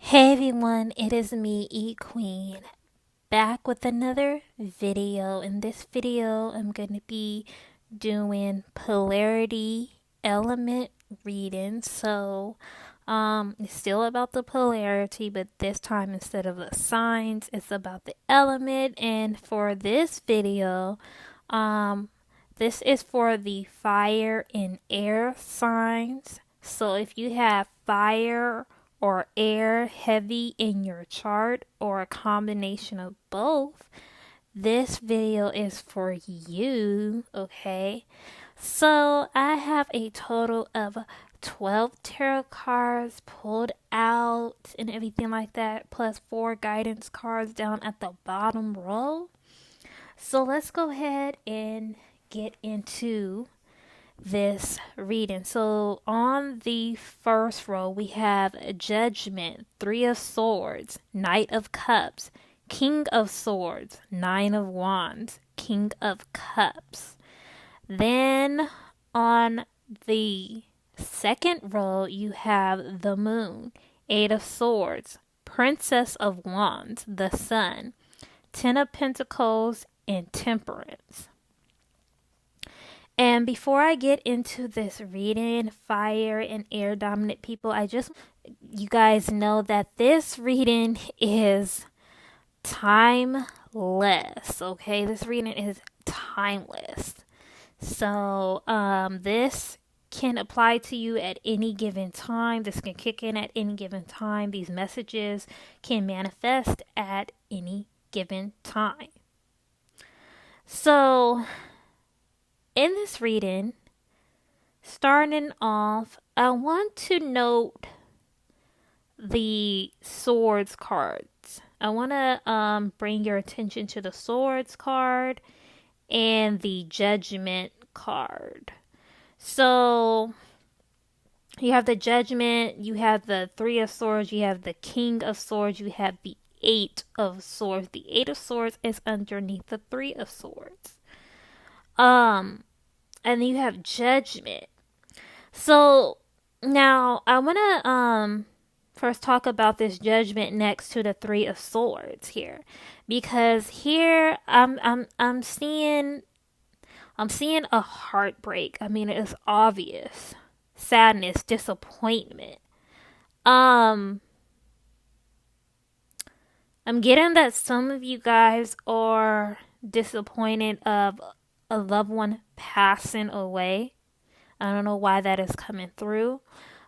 Hey everyone, it is me, E Queen, back with another video. In this video, I'm going to be doing polarity element reading. It's still about the polarity, but this time instead of the signs, it's about the element. And for this video, this is for the fire and air signs. So if you have fire or air heavy in your chart or a combination of both, this video is for you, okay? So I have a total of 12 tarot cards pulled out and everything like that, plus 4 guidance cards down at the bottom row. So let's go ahead and get into this reading. So on the first row, we have Judgment, 3 of Swords, Knight of Cups, King of Swords, 9 of Wands, King of Cups. Then on the second row, you have the Moon, 8 of Swords, Princess of Wands, the Sun, 10 of Pentacles, and Temperance. And before I get into this reading, fire and air dominant people, you guys know that this reading is timeless, okay? This reading is timeless. So, this can apply to you at any given time. This can kick in at any given time. These messages can manifest at any given time. So, in this reading, starting off, I want to note the swords cards. I want to bring your attention to the swords card and the judgment card. So you have the judgment, you have the 3 of swords, you have the king of swords, you have the 8 of swords. The 8 of swords is underneath the 3 of swords. And then you have judgment. So now I want to first talk about this judgment next to the 3 of swords here, because here I'm seeing a heartbreak. I mean, it's obvious. Sadness, disappointment. I'm getting that some of you guys are disappointed of a loved one passing away. I don't know why that is coming through,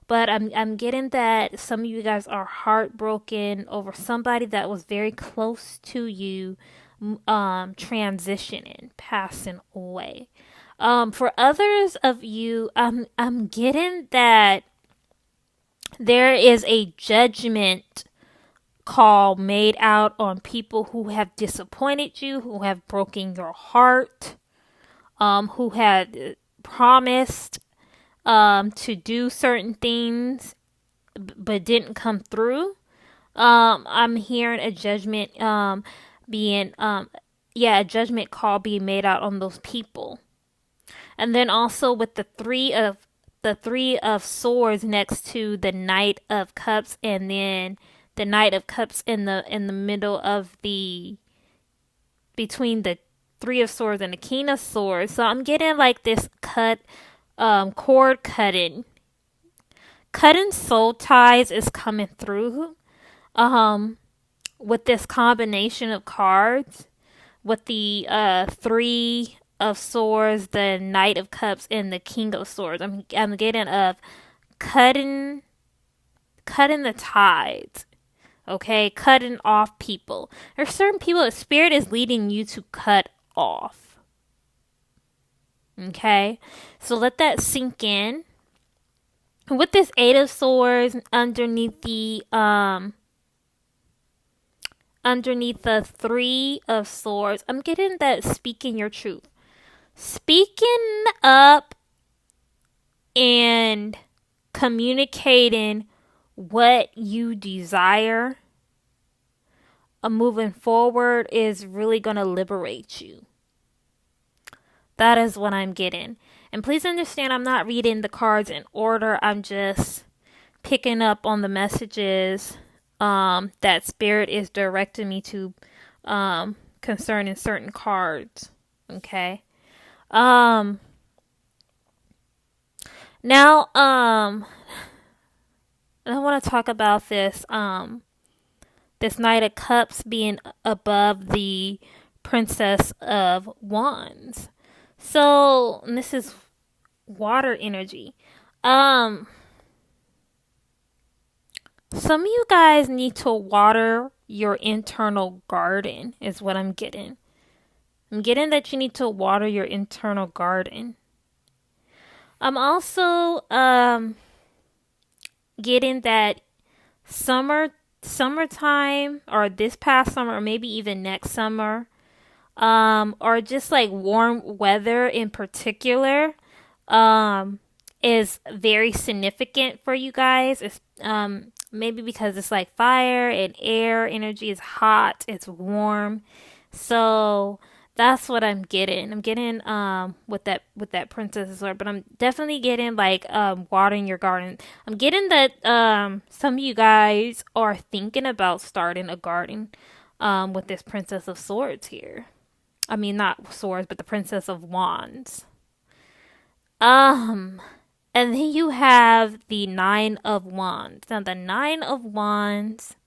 but I'm getting that some of you guys are heartbroken over somebody that was very close to you transitioning, passing away. For others of you, I'm getting that there is a judgment call made out on people who have disappointed you, who have broken your heart, who had promised to do certain things but didn't come through. I'm hearing a judgment a judgment call being made out on those people. And then also with the 3 of swords next to the Knight of Cups, and then the Knight of Cups in the middle of between the 3 of swords and the King of Swords. So I'm getting like this cord cutting soul ties is coming through with this combination of cards, with the 3 of swords, the Knight of Cups, and the King of Swords. I'm getting of cutting the ties. Okay, cutting off people. There's certain people that Spirit is leading you to cut off. Okay, so let that sink in. With this 8 of swords underneath the 3 of swords, I'm getting that speaking your truth. Speaking up and communicating what you desire moving forward is really going to liberate you. That is what I'm getting. And please understand, I'm not reading the cards in order. I'm just picking up on the messages that spirit is directing me to concerning certain cards. Okay. Now I want to talk about this Knight of Cups being above the Princess of Wands. So, and this is water energy. Some of you guys need to water your internal garden, is what I'm getting. I'm getting that you need to water your internal garden. I'm also getting that summertime, or this past summer, or maybe even next summer, or just like warm weather in particular, is very significant for you guys. It's maybe because it's like fire and air energy is hot, it's warm. So that's what I'm getting. I'm getting with that princess sword, but I'm definitely getting like watering your garden. I'm getting that some of you guys are thinking about starting a garden with this princess of swords here. I mean, not swords, but the princess of wands. And then you have the Nine of Wands. Now, the Nine of Wands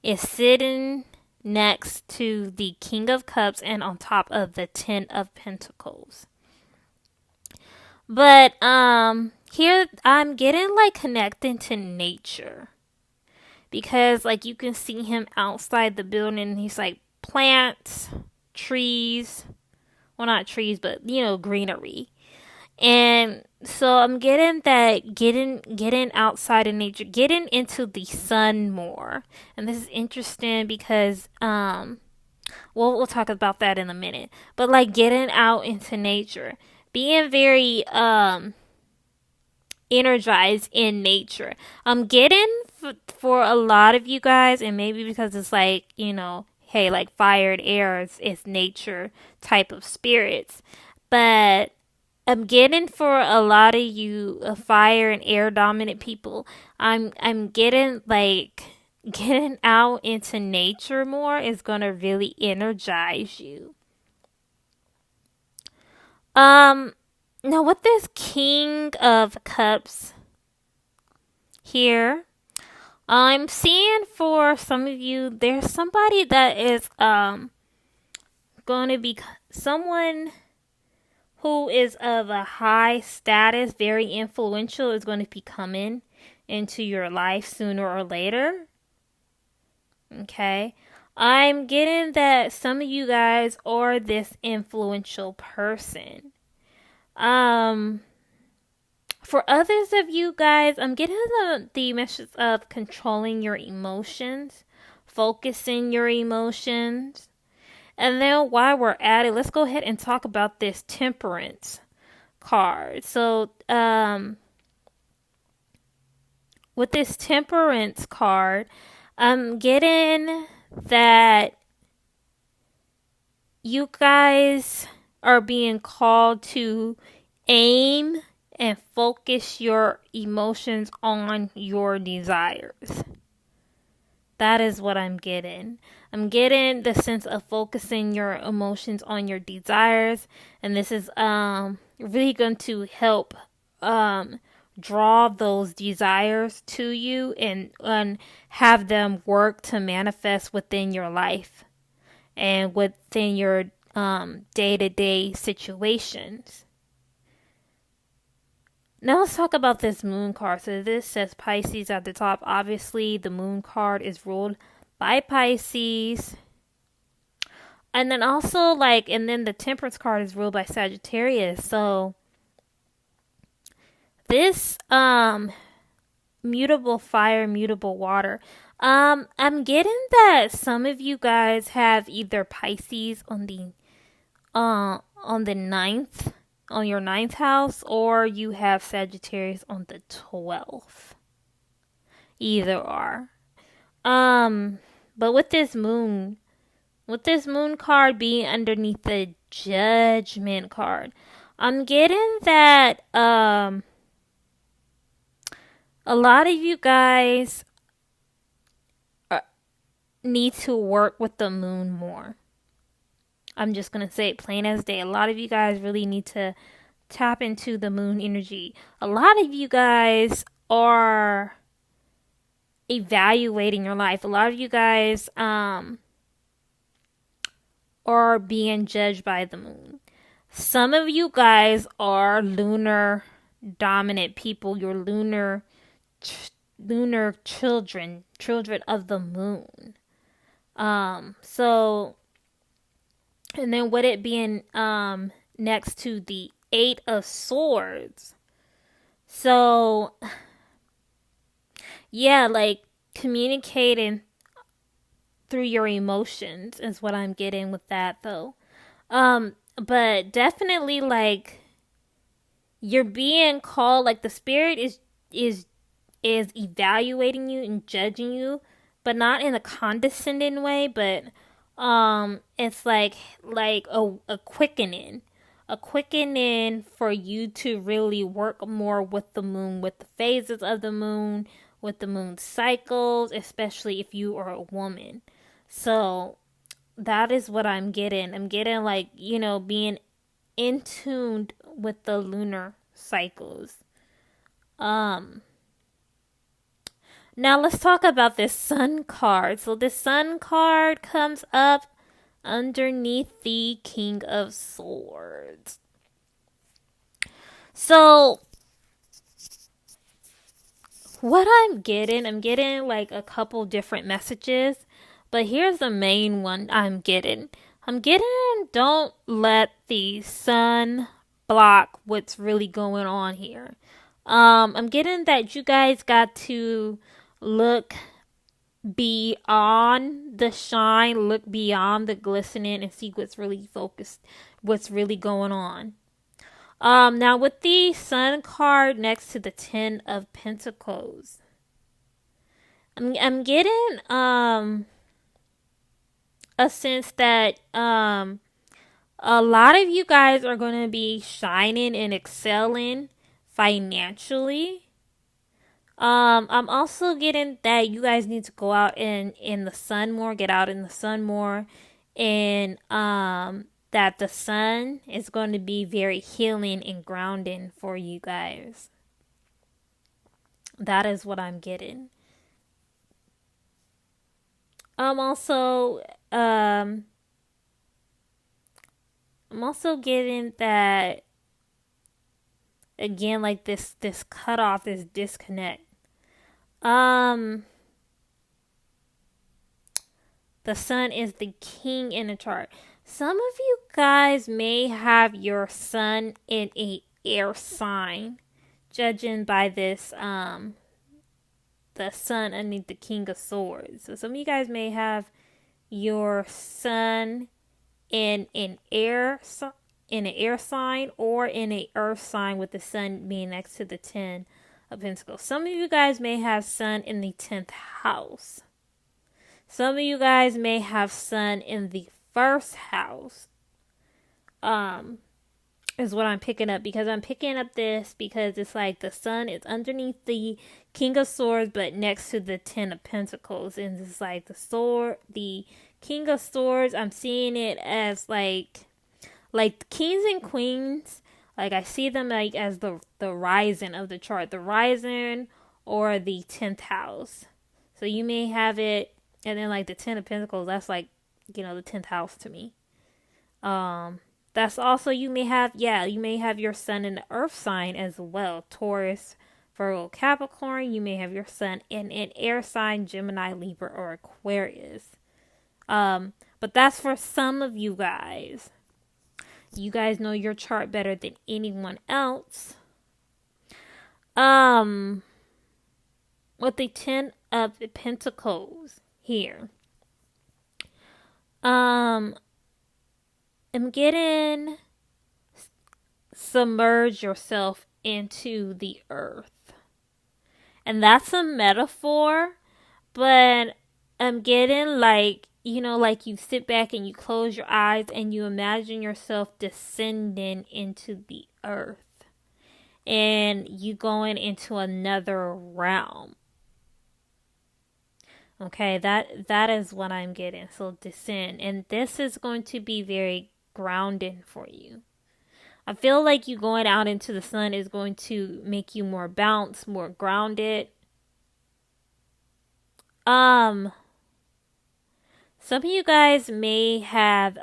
is sitting next to the King of Cups and on top of the Ten of Pentacles. But here I'm getting like connecting to nature, because like you can see him outside the building and he's like plants, trees, well, not trees, but greenery. And so I'm getting that getting outside in nature, getting into the sun more. And this is interesting because we'll talk about that in a minute. But like getting out into nature, being very energized in nature. I'm getting for a lot of you guys, and maybe because it's like, hey, like fire and air is nature type of spirits. But I'm getting for a lot of you fire and air dominant people, I'm getting like getting out into nature more is going to really energize you. Now with this King of Cups here, I'm seeing for some of you there's somebody that is going to be someone who is of a high status, very influential, is going to be coming into your life sooner or later. Okay. I'm getting that some of you guys are this influential person. For others of you guys, I'm getting the message of controlling your emotions, focusing your emotions. And then while we're at it, let's go ahead and talk about this Temperance card. So, with this Temperance card, I'm getting that you guys are being called to aim and focus your emotions on your desires. That is what I'm getting. I'm getting the sense of focusing your emotions on your desires. And this is really going to help draw those desires to you and have them work to manifest within your life and within your day-to-day situations. Now let's talk about this moon card. So this says Pisces at the top. Obviously, the moon card is ruled by Pisces. And then also and then the Temperance card is ruled by Sagittarius. So this mutable fire, mutable water. I'm getting that some of you guys have either Pisces on the ninth, on your ninth house, or you have Sagittarius on the 12th. Either are. But with this moon card being underneath the Judgment card, I'm getting that a lot of you guys need to work with the moon more. I'm just going to say it plain as day. A lot of you guys really need to tap into the moon energy. A lot of you guys are evaluating your life. A lot of you guys are being judged by the moon. Some of you guys are lunar dominant people. You're lunar children of the moon. So, and then with it being next to the Eight of Swords. So, yeah, like communicating through your emotions is what I'm getting with that though. But definitely like you're being called, like the spirit is evaluating you and judging you, but not in a condescending way, but it's like a quickening. A quickening for you to really work more with the moon, with the phases of the moon, with the moon cycles, especially if you are a woman. So that is what I'm getting. I'm getting like, being in tune with the lunar cycles. Now let's talk about this sun card. So this sun card comes up underneath the King of Swords. So what I'm getting like a couple different messages, but here's the main one I'm getting. Don't let the sun block what's really going on here. I'm getting that you guys got to look beyond the shine, look beyond the glistening, and see what's really focused, what's really going on. Now with the Sun card next to the Ten of Pentacles, I'm getting a sense that a lot of you guys are going to be shining and excelling financially. I'm also getting that you guys need to go out in the sun more, get out in the sun more, and that the sun is going to be very healing and grounding for you guys. That is what I'm getting. I'm also getting that again, like this cutoff, this disconnect. The sun is the king in the chart. Some of you guys may have your sun in a air sign, judging by this the sun underneath the King of Swords. So some of you guys may have your sun in an air sign or in a earth sign with the sun being next to the 10 of Pentacles. Some of you guys may have sun in the 10th house. Some of you guys may have sun in the first house. Is what I'm picking up, because I'm picking up this because it's like the sun is underneath the King of Swords but next to the 10 of Pentacles, and it's like the King of Swords, I'm seeing it as like kings and queens. Like I see them like as the rising of the chart, the rising or the 10th house. So you may have it, and then like the 10 of Pentacles, that's like, the 10th house to me. That's also, you may have your sun in the earth sign as well. Taurus, Virgo, Capricorn. You may have your sun in an air sign, Gemini, Libra, or Aquarius. But that's for some of you guys. You guys know your chart better than anyone else. With the 10 of Pentacles here. I'm getting submerge yourself into the earth. And that's a metaphor, but I'm getting like, like you sit back and you close your eyes and you imagine yourself descending into the earth and you going into another realm. Okay, that is what I'm getting. So descend, and this is going to be very grounding for you. I feel like you going out into the sun is going to make you more balanced, more grounded. Um, some of you guys may have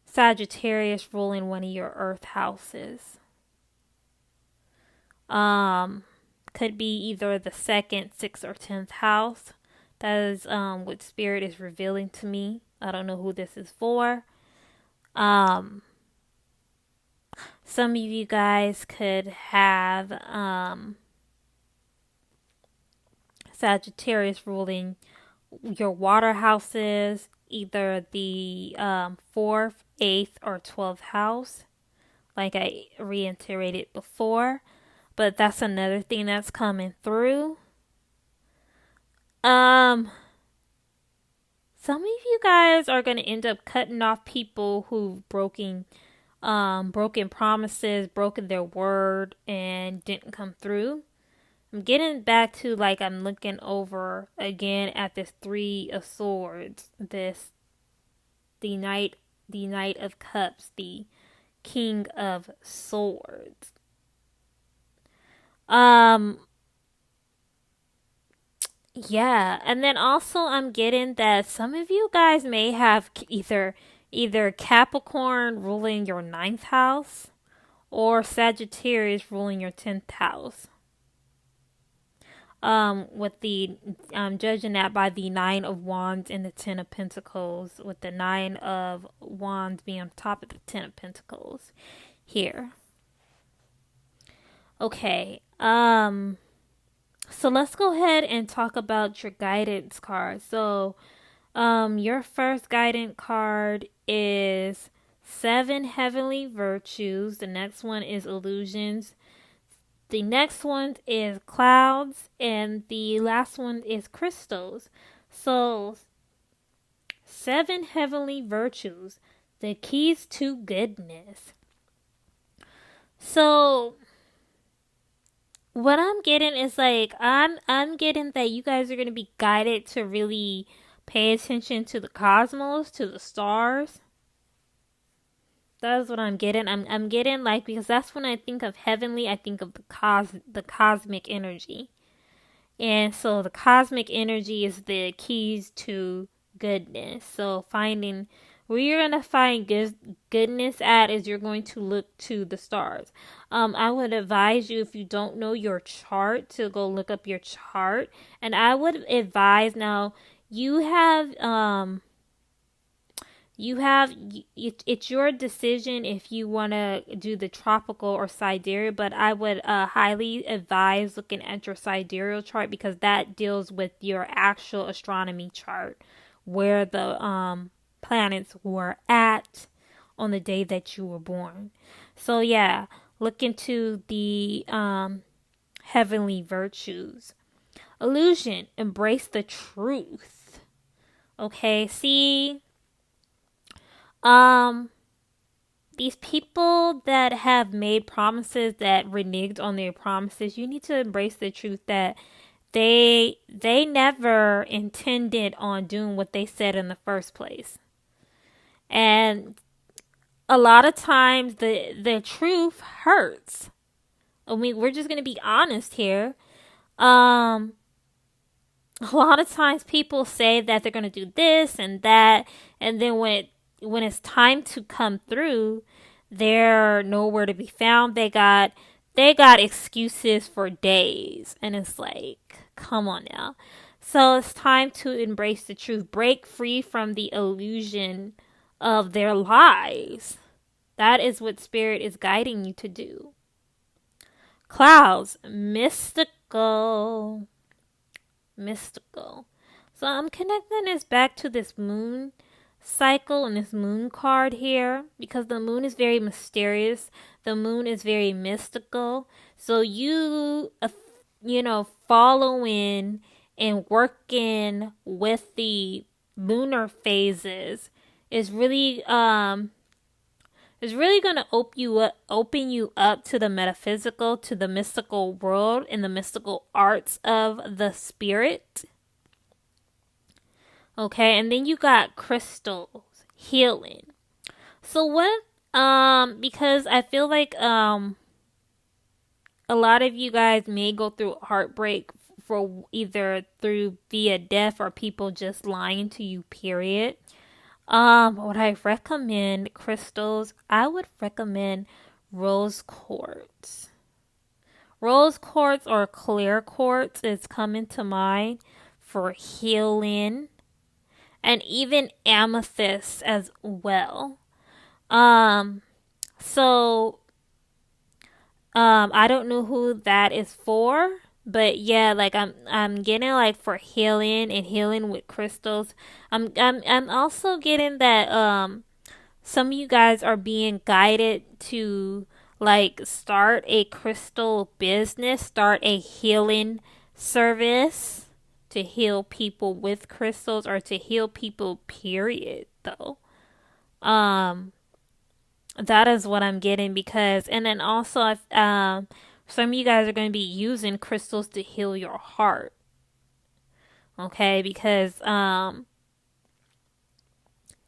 Sagittarius ruling one of your earth houses. Um, could be either the second, sixth, or 10th house. That is what spirit is revealing to me. I don't know who this is for. Some of you guys could have Sagittarius ruling your water houses, either the 4th, 8th, or 12th house, like I reiterated before. But that's another thing that's coming through. Some of you guys are going to end up cutting off people who've broken promises, broken their word, and didn't come through. I'm getting back to, like, I'm looking over again at this Three of Swords, the Knight of Cups, the King of Swords. Yeah, and then also I'm getting that some of you guys may have either Capricorn ruling your ninth house or Sagittarius ruling your 10th house. With the judging that by the 9 of Wands and the 10 of Pentacles, with the 9 of Wands being on top of the 10 of Pentacles here. Okay. So let's go ahead and talk about your guidance card. So, your first guidance card is 7 Heavenly Virtues. The next one is Illusions. The next one is Clouds. And the last one is Crystals. So, 7 Heavenly Virtues. The keys to goodness. So, what I'm getting is, like, I'm getting that you guys are going to be guided to really pay attention to the cosmos, to the stars. That's what I'm getting. I'm getting, like, because that's when I think of heavenly, I think of the cosmic energy. And so the cosmic energy is the keys to goodness. So finding where you're going to find goodness at is you're going to look to the stars. I would advise you, if you don't know your chart, to go look up your chart. And I would advise, now you have it's your decision if you want to do the tropical or sidereal, but I would highly advise looking at your sidereal chart, because that deals with your actual astronomy chart, where the planets were at on the day that you were born. So yeah, look into the heavenly virtues. Illusion, embrace the truth. Okay, see, these people that have made promises that reneged on their promises, you need to embrace the truth that they never intended on doing what they said in the first place. And a lot of times the truth hurts. I mean, we're just going to be honest here. A lot of times people say that they're going to do this and that, and then when it's time to come through, they're nowhere to be found. They got excuses for days, and it's like, come on now. So it's time to embrace the truth. Break free from the illusion of their lies. That is what Spirit is guiding you to do. Clouds, mystical. So I'm connecting this back to this moon cycle and this moon card here, because the moon is very mysterious. The moon is very mystical. So you following and working with the lunar phases is really It's really going to open you up to the metaphysical, to the mystical world and the mystical arts of the spirit. Okay, and then you got crystals, healing. So what, because I feel like, a lot of you guys may go through heartbreak for either through via death or people just lying to you, period. Would I recommend crystals? I would recommend rose quartz. Rose quartz or clear quartz is coming to mind for healing, and even amethyst as well. So I don't know who that is for, but yeah, like I'm getting like for healing and healing with crystals. I'm also getting that some of you guys are being guided to like start a crystal business, start a healing service to heal people with crystals or to heal people period though. Um that is what I'm getting because, and then also, some of you guys are going to be using crystals to heal your heart. Okay, because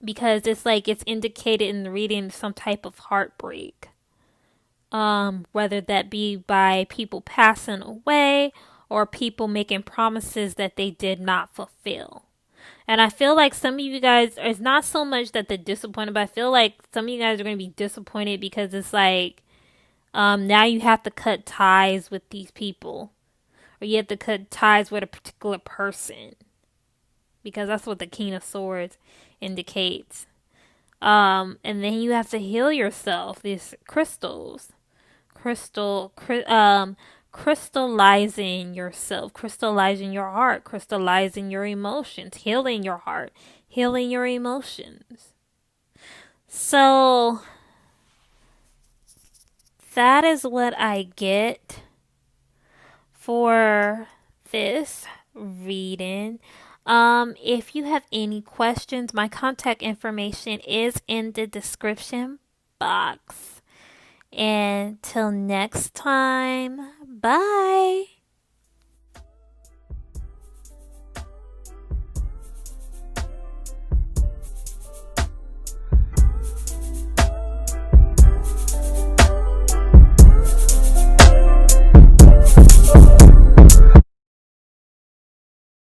it's like it's indicated in the reading some type of heartbreak. Whether that be by people passing away or people making promises that they did not fulfill. And I feel like some of you guys, it's not so much that they're disappointed, but I feel like some of you guys are going to be disappointed because it's like, now you have to cut ties with these people. Or you have to cut ties with a particular person. Because that's what the King of Swords indicates. And then you have to heal yourself. These crystals. Crystallizing yourself, crystallizing your heart, crystallizing your emotions, healing your heart, healing your emotions. So that is what I get for this reading. If you have any questions, my contact information is in the description box. Until next time, bye.